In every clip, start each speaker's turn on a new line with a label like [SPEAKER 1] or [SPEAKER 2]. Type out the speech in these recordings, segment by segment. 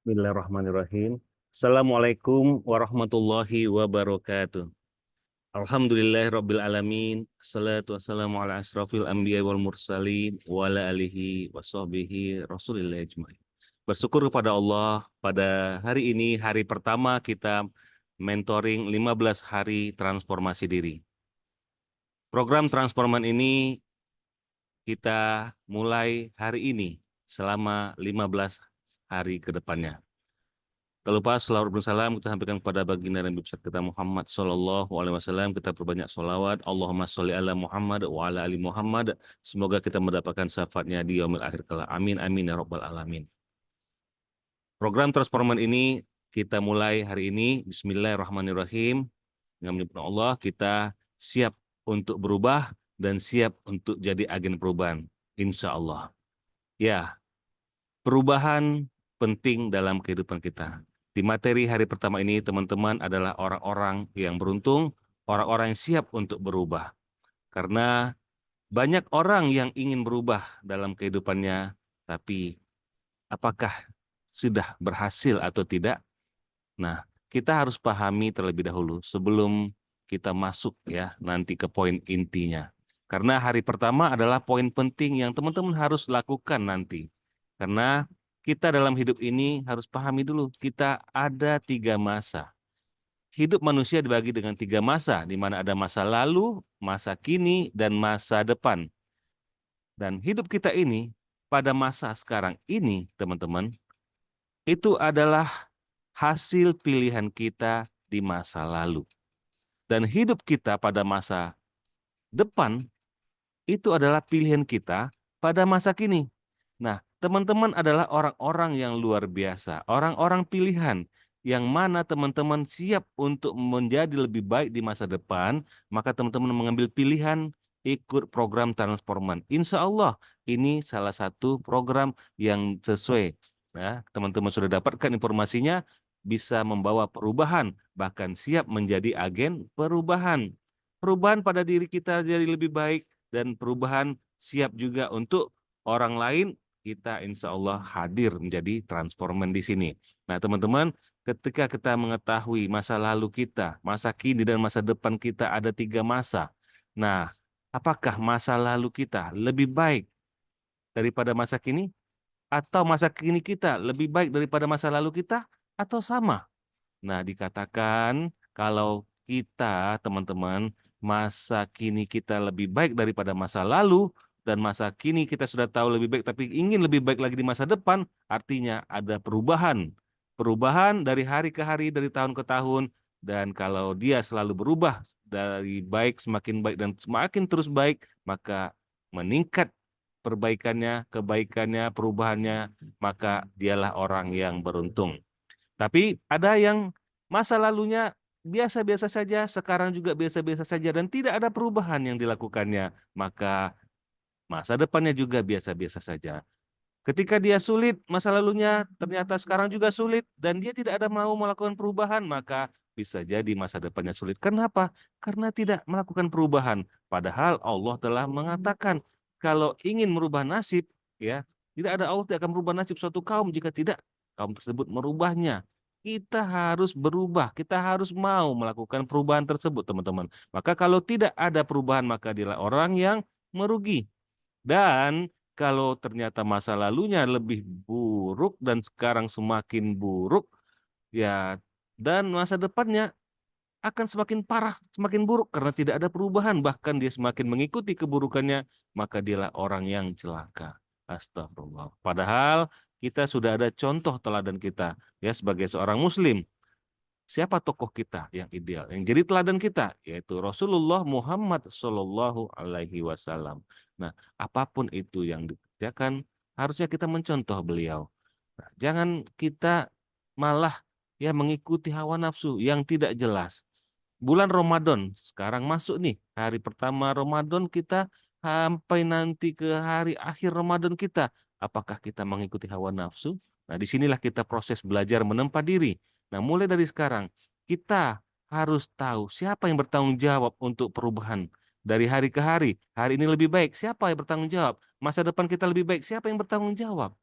[SPEAKER 1] Bismillahirrahmanirrahim. Assalamualaikum warahmatullahi wabarakatuh. Alhamdulillahirabbil alamin. Assalatu wassalamu ala asrofil anbiya wal mursalin wa ala alihi washabbihi rasulillah ajmain. Bersyukur kepada Allah pada hari ini, hari pertama kita mentoring 15 hari transformasi diri. Program transforman ini kita mulai hari ini selama 15 hari ke depannya. Tak lupa selawat bersalam kita sampaikan kepada baginda Nabi besar kita Muhammad Sallallahu Alaihi Wasallam. Kita perbanyak sholawat. Allahumma sholli ala Muhammad wa ala ali Muhammad. Semoga kita mendapatkan syafaatnya di yaumil akhir kelak. Amin amin ya rabbal alamin. Program transforman ini kita mulai hari ini. Bismillahirrahmanirrahim. Dengan menyebut Allah kita siap untuk berubah dan siap untuk jadi agen perubahan. Insya Allah. Ya, perubahan penting dalam kehidupan kita. Di materi hari pertama ini, teman-teman adalah orang-orang yang beruntung, orang-orang yang siap untuk berubah. Karena banyak orang yang ingin berubah dalam kehidupannya, tapi apakah sudah berhasil atau tidak? Nah, kita harus pahami terlebih dahulu sebelum kita masuk ya nanti ke poin intinya. Karena hari pertama adalah poin penting yang teman-teman harus lakukan nanti. Karena kita dalam hidup ini harus pahami dulu, kita ada 3 masa. Hidup manusia dibagi dengan 3 masa, di mana ada masa lalu, masa kini, dan masa depan. Dan hidup kita ini, pada masa sekarang ini, teman-teman, itu adalah hasil pilihan kita di masa lalu. Dan hidup kita pada masa depan, itu adalah pilihan kita pada masa kini. Nah, teman-teman adalah orang-orang yang luar biasa, orang-orang pilihan yang mana teman-teman siap untuk menjadi lebih baik di masa depan, maka teman-teman mengambil pilihan ikut program transforman. Insya Allah ini salah satu program yang sesuai. Ya, teman-teman sudah dapatkan informasinya, bisa membawa perubahan, bahkan siap menjadi agen perubahan. Perubahan pada diri kita jadi lebih baik, dan perubahan siap juga untuk orang lain. Kita insya Allah hadir menjadi transforman di sini. Nah teman-teman, ketika kita mengetahui masa lalu kita, masa kini dan masa depan kita ada 3 masa. Nah, apakah masa lalu kita lebih baik daripada masa kini? Atau masa kini kita lebih baik daripada masa lalu kita? Atau sama? Nah, dikatakan kalau kita, teman-teman, masa kini kita lebih baik daripada masa lalu, dan masa kini kita sudah tahu lebih baik, tapi ingin lebih baik lagi di masa depan, artinya ada perubahan. Perubahan dari hari ke hari, dari tahun ke tahun, dan kalau dia selalu berubah dari baik semakin baik dan semakin terus baik, maka meningkat perbaikannya, kebaikannya, perubahannya, maka dialah orang yang beruntung. Tapi ada yang masa lalunya biasa-biasa saja, sekarang juga biasa-biasa saja, dan tidak ada perubahan yang dilakukannya. Maka masa depannya juga biasa-biasa saja. Ketika dia sulit, masa lalunya ternyata sekarang juga sulit, dan dia tidak ada mau melakukan perubahan, maka bisa jadi masa depannya sulit. Kenapa? Karena tidak melakukan perubahan. Padahal Allah telah mengatakan, kalau ingin merubah nasib, ya tidak ada Allah tidak akan merubah nasib suatu kaum jika tidak kaum tersebut merubahnya. Kita harus berubah, kita harus mau melakukan perubahan tersebut, teman-teman. Maka kalau tidak ada perubahan, maka dialah orang yang merugi. Dan kalau ternyata masa lalunya lebih buruk dan sekarang semakin buruk, ya, dan masa depannya akan semakin parah, semakin buruk karena tidak ada perubahan, bahkan dia semakin mengikuti keburukannya, maka dialah orang yang celaka. Astagfirullah. Padahal kita sudah ada contoh teladan kita ya sebagai seorang muslim. Siapa tokoh kita yang ideal, yang jadi teladan kita, yaitu Rasulullah Muhammad Shallallahu Alaihi Wasallam. Nah, apapun itu yang dikerjakan, harusnya kita mencontoh beliau. Nah, jangan kita malah ya mengikuti hawa nafsu yang tidak jelas. Bulan Ramadan sekarang masuk nih, hari pertama Ramadan kita sampai nanti ke hari akhir Ramadan kita. Apakah kita mengikuti hawa nafsu? Nah, disinilah kita proses belajar menempa diri. Nah, mulai dari sekarang, kita harus tahu siapa yang bertanggung jawab untuk perubahan. Dari hari ke hari, hari ini lebih baik, siapa yang bertanggung jawab? Masa depan kita lebih baik, siapa yang bertanggung jawab?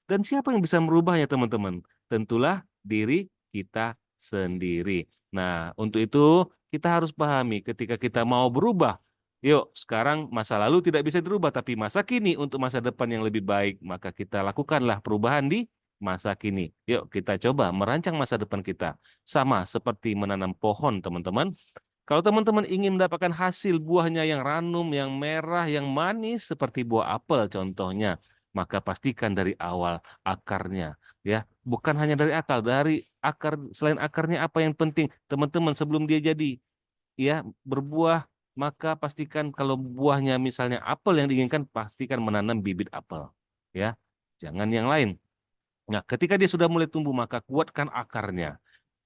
[SPEAKER 1] Dan siapa yang bisa merubahnya, teman-teman? tentulah diri kita sendiri. Nah, untuk itu kita harus pahami ketika kita mau berubah, yuk sekarang masa lalu tidak bisa dirubah, tapi masa kini untuk masa depan yang lebih baik, maka kita lakukanlah perubahan di masa kini. Yuk kita coba merancang masa depan kita. Sama seperti menanam pohon, teman-teman. Kalau teman-teman ingin mendapatkan hasil buahnya yang ranum, yang merah, yang manis seperti buah apel contohnya, maka pastikan dari awal akarnya, ya, bukan hanya dari akar, dari akar, selain akarnya apa yang penting, teman-teman, sebelum dia jadi ya berbuah, maka pastikan kalau buahnya misalnya apel yang diinginkan, pastikan menanam bibit apel, ya, jangan yang lain. Nah, ketika dia sudah mulai tumbuh, maka kuatkan akarnya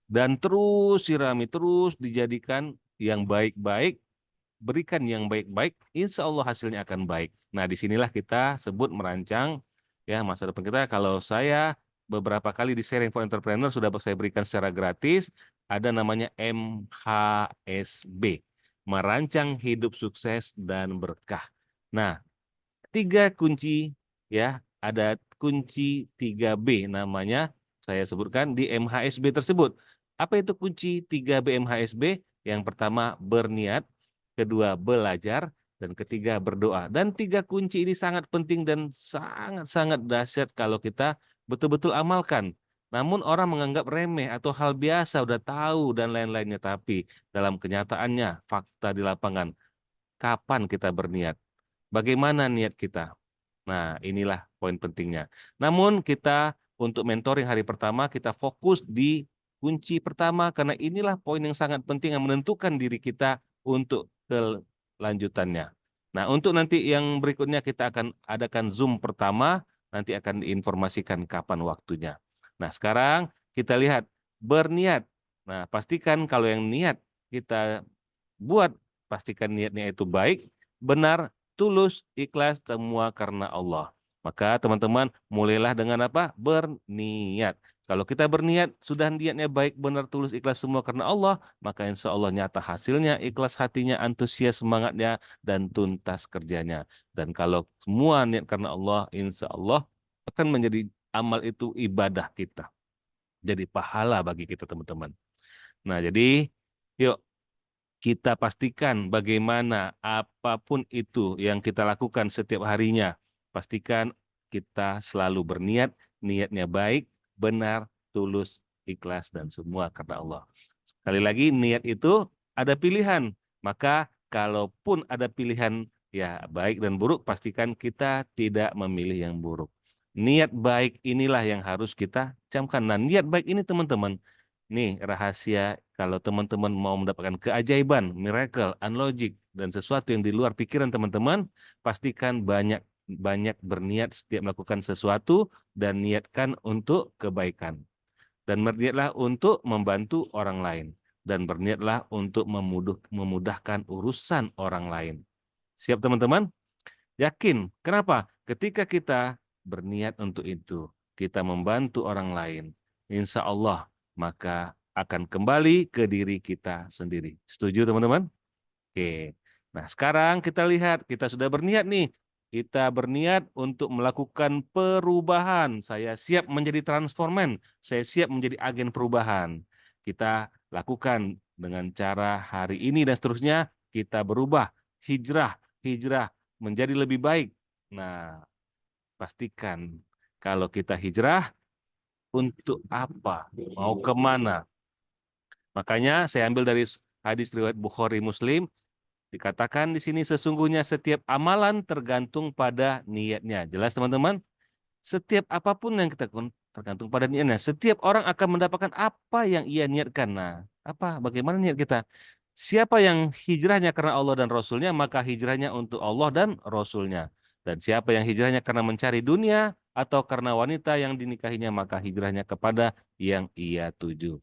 [SPEAKER 1] dan terus sirami, terus dijadikan yang baik-baik, berikan yang baik-baik, insya Allah hasilnya akan baik. Nah, disinilah kita sebut merancang ya masa depan kita. Kalau saya beberapa kali di Sharing for Entrepreneur sudah saya berikan secara gratis, ada namanya MHSB, Merancang Hidup Sukses dan Berkah. Nah, 3 kunci ya, ada kunci 3B namanya saya sebutkan di MHSB tersebut. Apa itu kunci 3B MHSB? Yang pertama berniat, kedua belajar, dan ketiga berdoa. Dan 3 kunci ini sangat penting dan sangat-sangat dahsyat kalau kita betul-betul amalkan. Namun orang menganggap remeh atau hal biasa, udah tahu dan lain-lainnya. Tapi dalam kenyataannya, fakta di lapangan, kapan kita berniat? Bagaimana niat kita? Nah, inilah poin pentingnya. Namun kita untuk mentoring hari pertama kita fokus di kunci pertama karena inilah poin yang sangat penting yang menentukan diri kita untuk kelanjutannya. Nah, untuk nanti yang berikutnya kita akan adakan Zoom pertama, nanti akan diinformasikan kapan waktunya. Nah, sekarang kita lihat berniat. Nah, pastikan kalau yang niat kita buat, pastikan niatnya itu baik, benar, tulus, ikhlas, semua karena Allah. Maka teman-teman mulailah dengan apa? Berniat. Kalau kita berniat, sudah niatnya baik, benar, tulus, ikhlas semua karena Allah, maka insya Allah nyata hasilnya, ikhlas hatinya, antusias semangatnya, dan tuntas kerjanya. Dan kalau semua niat karena Allah, insya Allah akan menjadi amal itu ibadah kita. Jadi pahala bagi kita teman-teman. Nah jadi yuk kita pastikan bagaimana apapun itu yang kita lakukan setiap harinya. Pastikan kita selalu berniat, niatnya baik, benar, tulus, ikhlas, dan semua karena Allah. Sekali lagi, niat itu ada pilihan. Maka kalaupun ada pilihan ya baik dan buruk, pastikan kita tidak memilih yang buruk. Niat baik inilah yang harus kita camkan. Nah, niat baik ini teman-teman, nih rahasia kalau teman-teman mau mendapatkan keajaiban, miracle, unlogic, dan sesuatu yang di luar pikiran teman-teman, pastikan banyak berniat setiap melakukan sesuatu dan niatkan untuk kebaikan. Dan berniatlah untuk membantu orang lain. Dan berniatlah untuk memudahkan urusan orang lain. Siap teman-teman? Yakin. Kenapa? Ketika kita berniat untuk itu, kita membantu orang lain, insya Allah, maka akan kembali ke diri kita sendiri. Setuju teman-teman? Oke. Nah, sekarang kita lihat, kita sudah berniat nih. Kita berniat untuk melakukan perubahan. Saya siap menjadi transforman. Saya siap menjadi agen perubahan. Kita lakukan dengan cara hari ini dan seterusnya kita berubah. Hijrah menjadi lebih baik. Nah, pastikan kalau kita hijrah untuk apa? Mau kemana? Makanya saya ambil dari hadis riwayat Bukhari Muslim. Dikatakan di sini sesungguhnya setiap amalan tergantung pada niatnya. Jelas teman-teman? Setiap apapun yang kita lakukan tergantung pada niatnya. Setiap orang akan mendapatkan apa yang ia niatkan. Nah, apa? Bagaimana niat kita? Siapa yang hijrahnya karena Allah dan Rasulnya, maka hijrahnya untuk Allah dan Rasulnya. Dan siapa yang hijrahnya karena mencari dunia atau karena wanita yang dinikahinya, maka hijrahnya kepada yang ia tuju.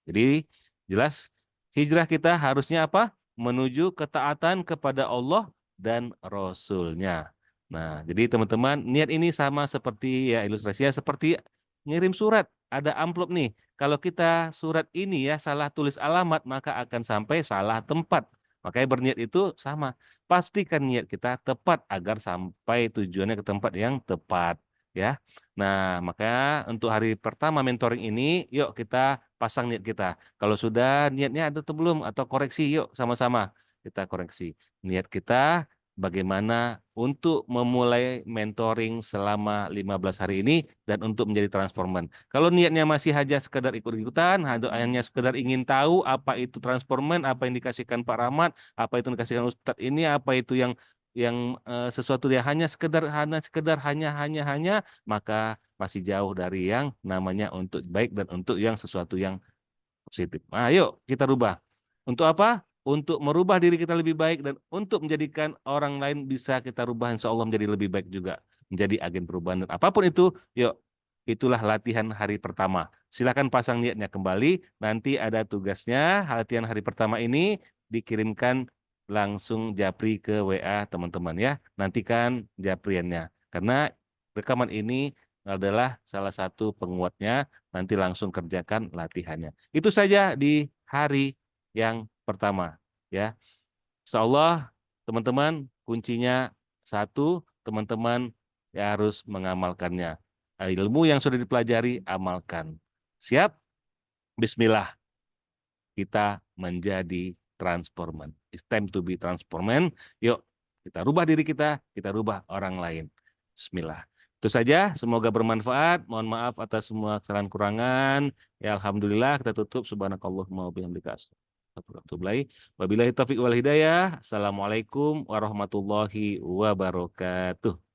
[SPEAKER 1] Jadi jelas hijrah kita harusnya apa? Menuju ketaatan kepada Allah dan Rasul-Nya. Nah, jadi teman-teman, niat ini sama seperti ya ilustrasinya seperti ngirim surat. Ada amplop nih. Kalau kita surat ini ya salah tulis alamat, maka akan sampai salah tempat. Makanya berniat itu sama. Pastikan niat kita tepat agar sampai tujuannya ke tempat yang tepat. ya. Nah, maka untuk hari pertama mentoring ini, yuk kita pasang niat kita. Kalau sudah niatnya ada atau belum atau koreksi, yuk sama-sama kita koreksi. Niat kita bagaimana untuk memulai mentoring selama 15 hari ini dan untuk menjadi transforman. Kalau niatnya masih hanya sekedar ikut-ikutan, hanya sekedar ingin tahu apa itu transforman, apa yang dikasihkan Pak Rahmat, apa itu yang dikasihkan Ustadz ini, apa itu yang sesuatu yang hanya sekedar, maka masih jauh dari yang namanya untuk baik dan untuk yang sesuatu yang positif. Nah, yuk kita rubah. Untuk apa? Untuk merubah diri kita lebih baik dan untuk menjadikan orang lain bisa kita rubah insya Allah menjadi lebih baik juga. Menjadi agen perubahan dan apapun itu, yuk itulah latihan hari pertama. Silakan pasang niatnya kembali. Nanti ada tugasnya latihan hari pertama ini dikirimkan langsung japri ke WA teman-teman ya. Nantikan japriannya. Karena rekaman ini adalah salah satu penguatnya. Nanti langsung kerjakan latihannya. Itu saja di hari yang pertama ya. Insya Allah teman-teman kuncinya satu, teman-teman ya harus mengamalkannya. Ilmu yang sudah dipelajari amalkan. Siap? Bismillah kita menjadi transforman. It's time to be transforman. Yuk kita rubah diri kita rubah orang lain. Bismillah. Itu saja, semoga bermanfaat. Mohon maaf atas semua kesalahan kurangan. Ya Alhamdulillah kita tutup. Subhanakallahumma wa bihamdika. Wabillahi taufiq wal hidayah. Assalamualaikum warahmatullahi wabarakatuh.